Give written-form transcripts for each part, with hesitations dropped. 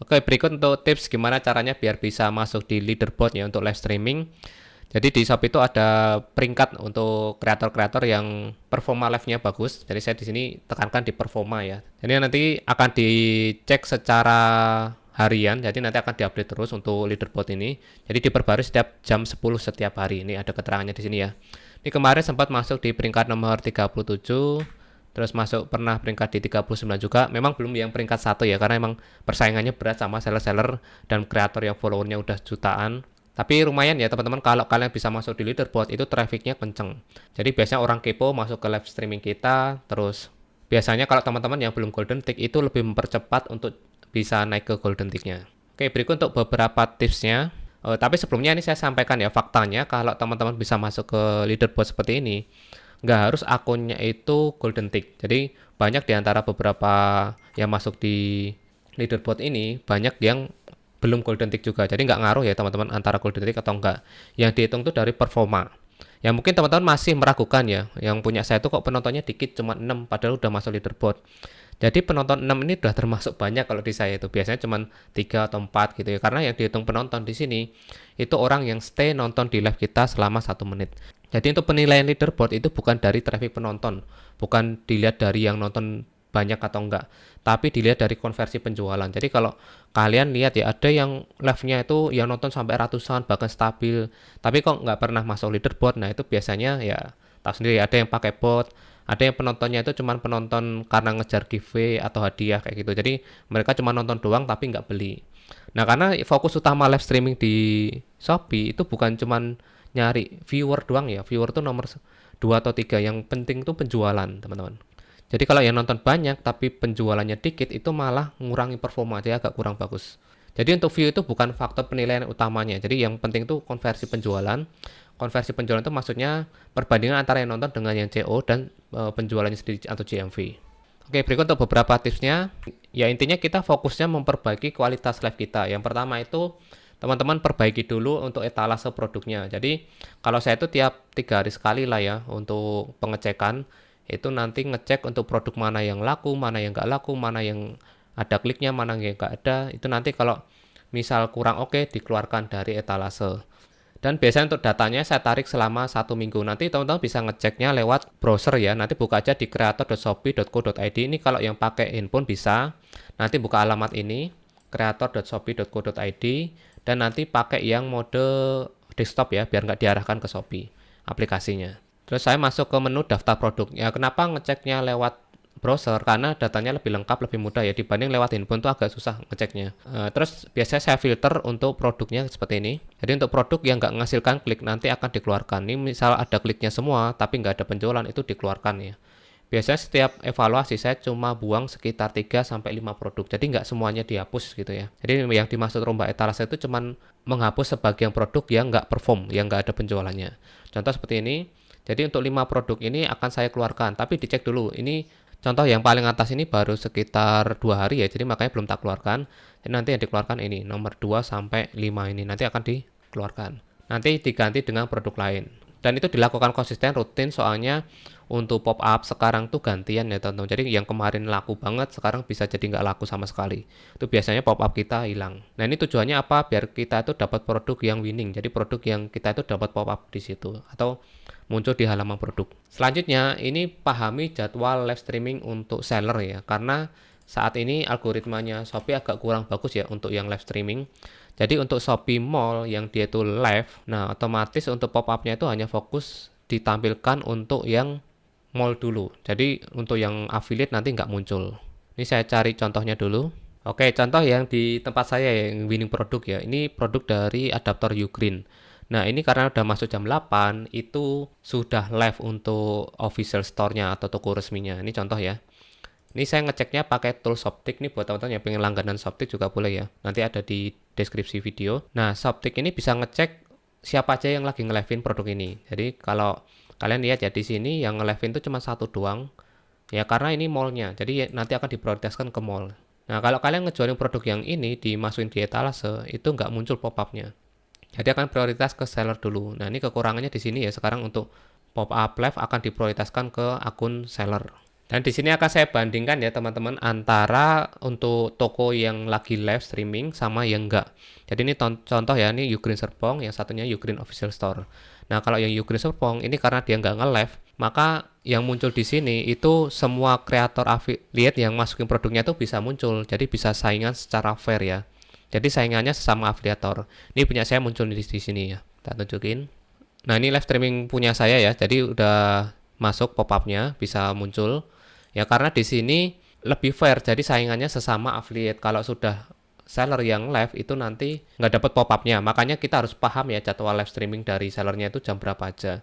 Oke, berikut untuk tips gimana caranya biar bisa masuk di leaderboard ya untuk live streaming. Jadi di Shopee itu ada peringkat untuk kreator-kreator yang performa live-nya bagus. Jadi saya di sini tekankan di performa ya. Jadi nanti akan dicek secara harian. Jadi nanti akan diupdate terus untuk leaderboard ini. Jadi diperbarui setiap jam 10 setiap hari. Ini ada keterangannya di sini ya. Ini kemarin sempat masuk di peringkat nomor 37, terus masuk pernah peringkat di 39 juga. Memang belum yang peringkat satu ya, karena emang persaingannya berat sama seller-seller dan kreator yang followernya udah jutaan. Tapi lumayan ya teman-teman, kalau kalian bisa masuk di leaderboard itu trafficnya kenceng. Jadi biasanya orang kepo masuk ke live streaming kita, terus biasanya kalau teman-teman yang belum golden tick itu lebih mempercepat untuk bisa naik ke golden ticknya. Oke, berikut untuk beberapa tipsnya. Tapi sebelumnya ini saya sampaikan ya faktanya, kalau teman-teman bisa masuk ke leaderboard seperti ini, nggak harus akunnya itu golden tick. Jadi banyak di antara beberapa yang masuk di leaderboard ini, banyak yang belum golden tick juga. Jadi nggak ngaruh ya teman-teman antara golden tick atau enggak. Yang dihitung itu dari performa. Yang mungkin teman-teman masih meragukan ya, yang punya saya itu kok penontonnya dikit cuma 6 padahal udah masuk leaderboard. Jadi penonton 6 ini udah termasuk banyak kalau di saya itu. Biasanya cuma 3 atau 4 gitu ya. Karena yang dihitung penonton di sini itu orang yang stay nonton di live kita selama 1 menit. Jadi untuk penilaian leaderboard itu bukan dari traffic penonton, bukan dilihat dari yang nonton banyak atau enggak, tapi dilihat dari konversi penjualan. Jadi kalau kalian lihat ya, ada yang live-nya itu yang nonton sampai ratusan bahkan stabil, tapi kok nggak pernah masuk leaderboard. Nah itu biasanya ya tahu sendiri, ada yang pakai bot, ada yang penontonnya itu cuma penonton karena ngejar giveaway atau hadiah kayak gitu. Jadi mereka cuma nonton doang tapi nggak beli. Nah karena fokus utama live streaming di Shopee itu bukan cuma nyari viewer doang ya. Viewer tuh nomor 2 atau 3. Yang penting tuh penjualan, teman-teman. Jadi kalau yang nonton banyak tapi penjualannya dikit itu malah ngurangi performa, jadi agak kurang bagus. Jadi untuk view itu bukan faktor penilaian utamanya. Jadi yang penting itu konversi penjualan. Konversi penjualan itu maksudnya perbandingan antara yang nonton dengan yang CO dan penjualannya sendiri atau GMV. Oke, berikut untuk beberapa tipsnya. Ya intinya kita fokusnya memperbaiki kualitas live kita. Yang pertama itu teman-teman perbaiki dulu untuk etalase produknya. Jadi kalau saya itu tiap 3 hari sekali lah ya untuk pengecekan, itu nanti ngecek untuk produk mana yang laku, mana yang nggak laku, mana yang ada kliknya, mana yang nggak ada. Itu nanti kalau misal kurang oke, dikeluarkan dari etalase. Dan biasanya untuk datanya saya tarik selama 1 minggu. Nanti teman-teman bisa ngeceknya lewat browser ya. Nanti buka aja di creator.shopee.co.id. Ini kalau yang pakai handphone bisa. Nanti buka alamat ini, creator.shopee.co.id. Dan nanti pakai yang mode desktop ya, biar nggak diarahkan ke Shopee aplikasinya. Terus saya masuk ke menu daftar produk. Ya kenapa ngeceknya lewat browser? Karena datanya lebih lengkap, lebih mudah ya, dibanding lewat handphone tuh agak susah ngeceknya. Terus biasanya saya filter untuk produknya seperti ini. Jadi untuk produk yang nggak menghasilkan klik nanti akan dikeluarkan. Ini misal ada kliknya semua tapi nggak ada penjualan, itu dikeluarkan ya. Biasanya setiap evaluasi saya cuma buang sekitar 3 sampai 5 produk. Jadi nggak semuanya dihapus gitu ya. Jadi yang dimaksud rombak etalase itu cuma menghapus sebagian produk yang nggak perform, yang nggak ada penjualannya. Contoh seperti ini. Jadi untuk 5 produk ini akan saya keluarkan, tapi dicek dulu. Ini contoh yang paling atas ini baru sekitar 2 hari ya, jadi makanya belum tak keluarkan. Jadi nanti yang dikeluarkan ini, nomor 2 sampai 5 ini nanti akan dikeluarkan. Nanti diganti dengan produk lain. Dan itu dilakukan konsisten rutin, soalnya untuk pop up sekarang tuh gantian ya teman-teman. Jadi yang kemarin laku banget sekarang bisa jadi nggak laku sama sekali. Itu biasanya pop up kita hilang. Nah ini tujuannya apa? Biar kita itu dapat produk yang winning. Jadi produk yang kita itu dapat pop up di situ atau muncul di halaman produk. Selanjutnya ini pahami jadwal live streaming untuk seller ya. Karena saat ini algoritmanya Shopee agak kurang bagus ya untuk yang live streaming. Jadi untuk Shopee Mall yang dia itu live, nah otomatis untuk pop up-nya itu hanya fokus ditampilkan untuk yang mall dulu. Jadi untuk yang affiliate nanti nggak muncul. Ini saya cari contohnya dulu. Oke, contoh yang di tempat saya yang winning produk ya. Ini produk dari adaptor Ugreen. Nah, ini karena udah masuk jam 8, itu sudah live untuk official store-nya atau toko resminya. Ini contoh ya. Ini saya ngeceknya pakai tool Shoptick nih, buat teman-teman yang pengen langganan Shoptick juga boleh ya. Nanti ada di deskripsi video. Nah, Shoptick ini bisa ngecek siapa aja yang lagi nge-live-in produk ini. Jadi kalau kalian lihat ya di sini yang nge-live-in itu cuma satu doang. Ya karena ini mall-nya. Jadi nanti akan diprioritaskan ke mall. Nah, kalau kalian ngejualin produk yang ini dimasukin di etalase, itu nggak muncul pop-up-nya. Jadi akan prioritas ke seller dulu. Nah, ini kekurangannya di sini ya. Sekarang untuk pop-up live akan diprioritaskan ke akun seller. Dan di sini akan saya bandingkan ya teman-teman antara untuk toko yang lagi live streaming sama yang enggak. Jadi ini contoh ya, ini Ukraine Serpong, yang satunya Ukraine Official Store. Nah kalau yang Ukraine Serpong ini karena dia nggak nge-live, maka yang muncul di sini itu semua kreator affiliate yang masukin produknya itu bisa muncul. Jadi bisa saingan secara fair ya. Jadi saingannya sesama afiliator. Ini punya saya muncul di sini ya. Kita tunjukin. Nah ini live streaming punya saya ya. Jadi udah masuk pop-upnya, bisa muncul. Ya karena di sini lebih fair, jadi saingannya sesama affiliate. Kalau sudah seller yang live itu nanti nggak dapat pop-upnya. Makanya kita harus paham ya jadwal live streaming dari sellernya itu jam berapa aja.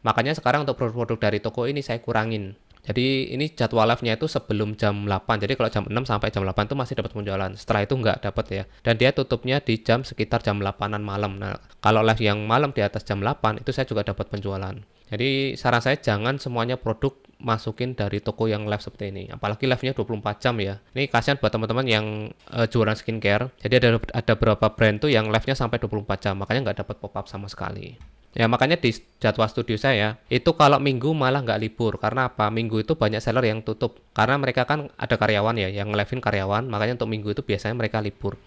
Makanya sekarang untuk produk-produk dari toko ini saya kurangin. Jadi ini jadwal live-nya itu sebelum jam 8. Jadi kalau jam 6 sampai jam 8 itu masih dapat penjualan. Setelah itu nggak dapat ya. Dan dia tutupnya di jam sekitar jam 8-an malam. Nah, kalau live yang malam di atas jam 8 itu saya juga dapat penjualan. Jadi saran saya jangan semuanya produk masukin dari toko yang live seperti ini. Apalagi live-nya 24 jam ya. Ini kasihan buat teman-teman yang jualan skincare. Jadi ada beberapa brand tuh yang live-nya sampai 24 jam. Makanya nggak dapat pop-up sama sekali. Ya makanya di jadwal studio saya itu kalau minggu malah nggak libur. Karena apa? Minggu itu banyak seller yang tutup. Karena mereka kan ada karyawan ya, yang live-in karyawan. Makanya untuk minggu itu biasanya mereka libur.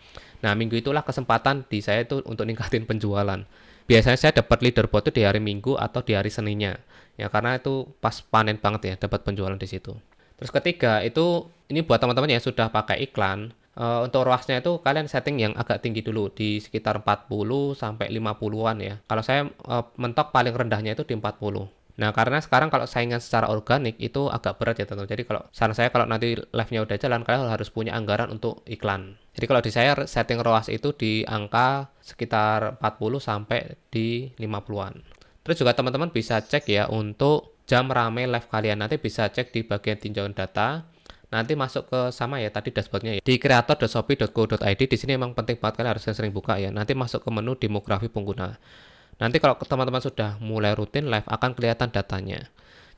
Nah minggu itulah kesempatan di saya itu untuk ningkatin penjualan. Biasanya saya dapat leaderboard itu di hari Minggu atau di hari Seninnya. Ya karena itu pas panen banget ya dapat penjualan di situ. Terus ketiga itu ini buat teman-teman yang sudah pakai iklan. Untuk ROAS-nya itu kalian setting yang agak tinggi dulu di sekitar 40 sampai 50-an ya. Kalau saya mentok paling rendahnya itu di 40. Nah, karena sekarang kalau saingan secara organik itu agak berat ya teman-teman. Jadi kalau saran saya kalau nanti live-nya udah jalan, kalian harus punya anggaran untuk iklan. Jadi kalau di saya setting ROAS itu di angka sekitar 40 sampai di 50-an. Terus juga teman-teman bisa cek ya untuk jam rame live kalian. Nanti bisa cek di bagian tinjauan data. Nanti masuk ke sama ya tadi dashboardnya ya. Di creator.shopee.co.id di sini emang penting banget kalian harus sering buka ya. Nanti masuk ke menu demografi pengguna. Nanti kalau teman-teman sudah mulai rutin live akan kelihatan datanya.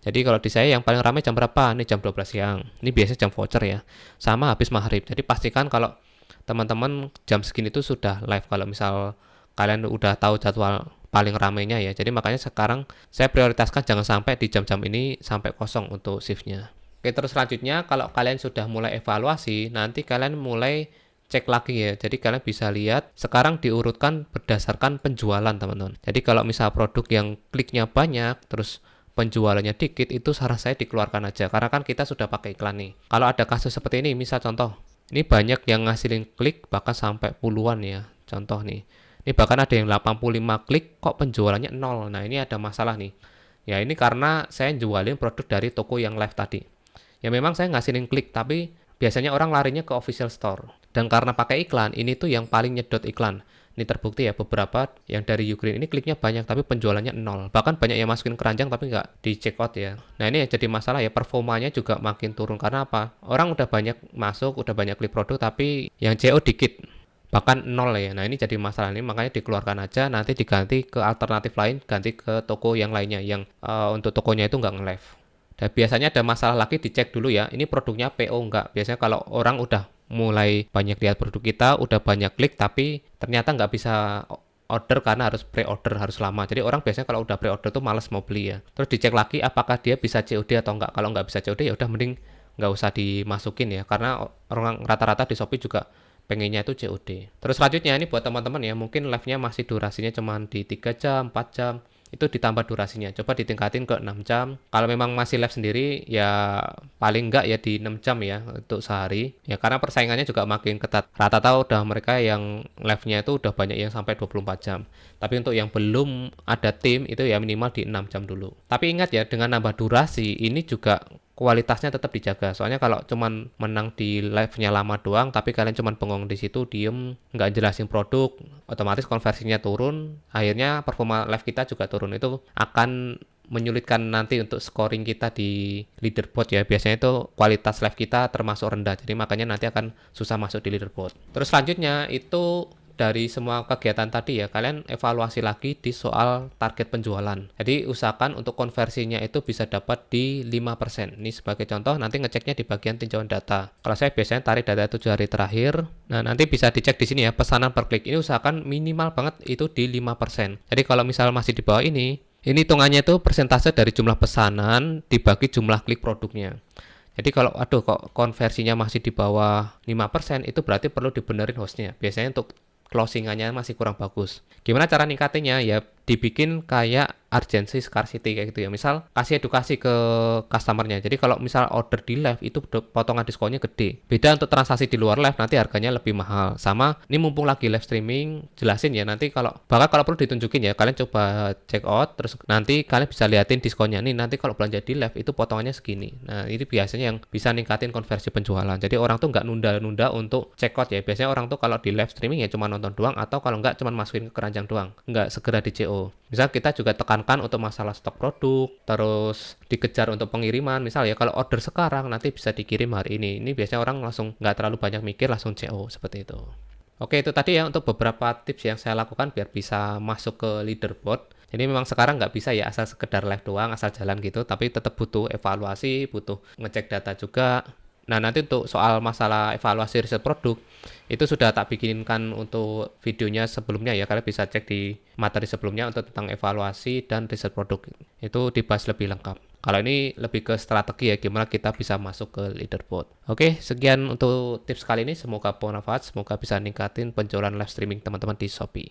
Jadi kalau di saya yang paling ramai jam berapa? Ini jam 12 siang. Ini biasanya jam voucher ya. Sama habis maghrib. Jadi pastikan kalau teman-teman jam segini itu sudah live. Kalau misal kalian udah tahu jadwal paling ramainya ya. Jadi makanya sekarang saya prioritaskan jangan sampai di jam-jam ini sampai kosong untuk shiftnya. Oke, terus selanjutnya kalau kalian sudah mulai evaluasi, nanti kalian mulai cek lagi ya. Jadi kalian bisa lihat sekarang diurutkan berdasarkan penjualan teman-teman. Jadi kalau misal produk yang kliknya banyak, terus penjualannya dikit, itu saran saya dikeluarkan aja. Karena kan kita sudah pakai iklan nih. Kalau ada kasus seperti ini, misal contoh, ini banyak yang ngasilin klik bahkan sampai puluhan ya. Contoh nih. Ini bahkan ada yang 85 klik kok penjualannya 0. Nah ini ada masalah nih. Ya ini karena saya jualin produk dari toko yang live tadi. Ya memang saya ngasilin klik, tapi biasanya orang larinya ke official store. Dan karena pakai iklan, ini tuh yang paling nyedot iklan. Ini terbukti ya beberapa yang dari Ukraine ini kliknya banyak tapi penjualannya 0. Bahkan banyak yang masukin keranjang tapi nggak di check out ya. Nah ini yang jadi masalah ya, performanya juga makin turun. Karena apa? Orang udah banyak masuk, udah banyak klik produk tapi yang CO dikit. Bahkan 0 ya. Nah ini jadi masalah ini, makanya dikeluarkan aja, nanti diganti ke alternatif lain, ganti ke toko yang lainnya yang untuk tokonya itu nggak nge-live. Dan biasanya ada masalah lagi, dicek dulu ya, ini produknya PO enggak. Biasanya kalau orang udah mulai banyak lihat produk kita, udah banyak klik, tapi ternyata nggak bisa order karena harus pre-order, harus lama. Jadi orang biasanya kalau udah pre-order tuh males mau beli ya. Terus dicek lagi apakah dia bisa COD atau enggak. Kalau nggak bisa COD ya udah mending nggak usah dimasukin ya. Karena orang rata-rata di Shopee juga pengennya itu COD. Terus selanjutnya ini buat teman-teman ya, mungkin live-nya masih durasinya cuma di 3 jam, 4 jam. Itu ditambah durasinya, coba ditingkatin ke 6 jam. Kalau memang masih live sendiri ya paling enggak ya di 6 jam ya untuk sehari ya, karena persaingannya juga makin ketat. Rata-rata udah mereka yang live-nya itu udah banyak yang sampai 24 jam, tapi untuk yang belum ada tim itu ya minimal di 6 jam dulu. Tapi ingat ya, dengan nambah durasi ini juga kualitasnya tetap dijaga. Soalnya kalau cuman menang di live-nya lama doang, tapi kalian cuman bengong di situ, diem, nggak jelasin produk, otomatis konversinya turun, akhirnya performa live kita juga turun. Itu akan menyulitkan nanti untuk scoring kita di leaderboard ya. Biasanya itu kualitas live kita termasuk rendah, jadi makanya nanti akan susah masuk di leaderboard. Terus selanjutnya itu dari semua kegiatan tadi ya, kalian evaluasi lagi di soal target penjualan. Jadi usahakan untuk konversinya itu bisa dapat di 5%. Ini sebagai contoh, nanti ngeceknya di bagian tinjauan data. Kalau saya biasanya tarik data 7 hari terakhir. Nah, nanti bisa dicek di sini ya, pesanan per klik. Ini usahakan minimal banget itu di 5%. Jadi kalau misal masih di bawah ini hitungannya itu persentase dari jumlah pesanan dibagi jumlah klik produknya. Jadi kalau aduh kok konversinya masih di bawah 5%, itu berarti perlu dibenerin hostnya. Biasanya untuk closingannya masih kurang bagus. Gimana cara ningkatinnya? Ya dibikin kayak urgency scarcity kayak gitu ya. Misal kasih edukasi ke customernya. Jadi kalau misal order di live itu potongan diskonnya gede. Beda untuk transaksi di luar live nanti harganya lebih mahal. Sama ini mumpung lagi live streaming jelasin ya nanti kalau bahkan kalau perlu ditunjukin ya kalian coba check out terus nanti kalian bisa liatin diskonnya nih nanti kalau belanja di live itu potongannya segini. Nah ini biasanya yang bisa ningkatin konversi penjualan. Jadi orang tuh nggak nunda-nunda untuk check out ya. Biasanya orang tuh kalau di live streaming ya cuma nonton doang atau kalau nggak cuma masukin ke keranjang doang. Nggak segera di CO. Misal kita juga tekankan untuk masalah stok produk, terus dikejar untuk pengiriman. Misal ya kalau order sekarang nanti bisa dikirim hari ini. Ini biasanya orang langsung nggak terlalu banyak mikir langsung CO seperti itu. Oke itu tadi ya untuk beberapa tips yang saya lakukan biar bisa masuk ke leaderboard. Jadi memang sekarang nggak bisa ya asal sekedar live doang, asal jalan gitu, tapi tetap butuh evaluasi, butuh ngecek data juga. Nah, nanti untuk soal masalah evaluasi riset produk, itu sudah tak bikinkan untuk videonya sebelumnya ya. Kalian bisa cek di materi sebelumnya untuk tentang evaluasi dan riset produk. Itu dibahas lebih lengkap. Kalau ini lebih ke strategi ya, gimana kita bisa masuk ke leaderboard. Oke, sekian untuk tips kali ini. Semoga bermanfaat, semoga bisa ningkatin penjualan live streaming teman-teman di Shopee.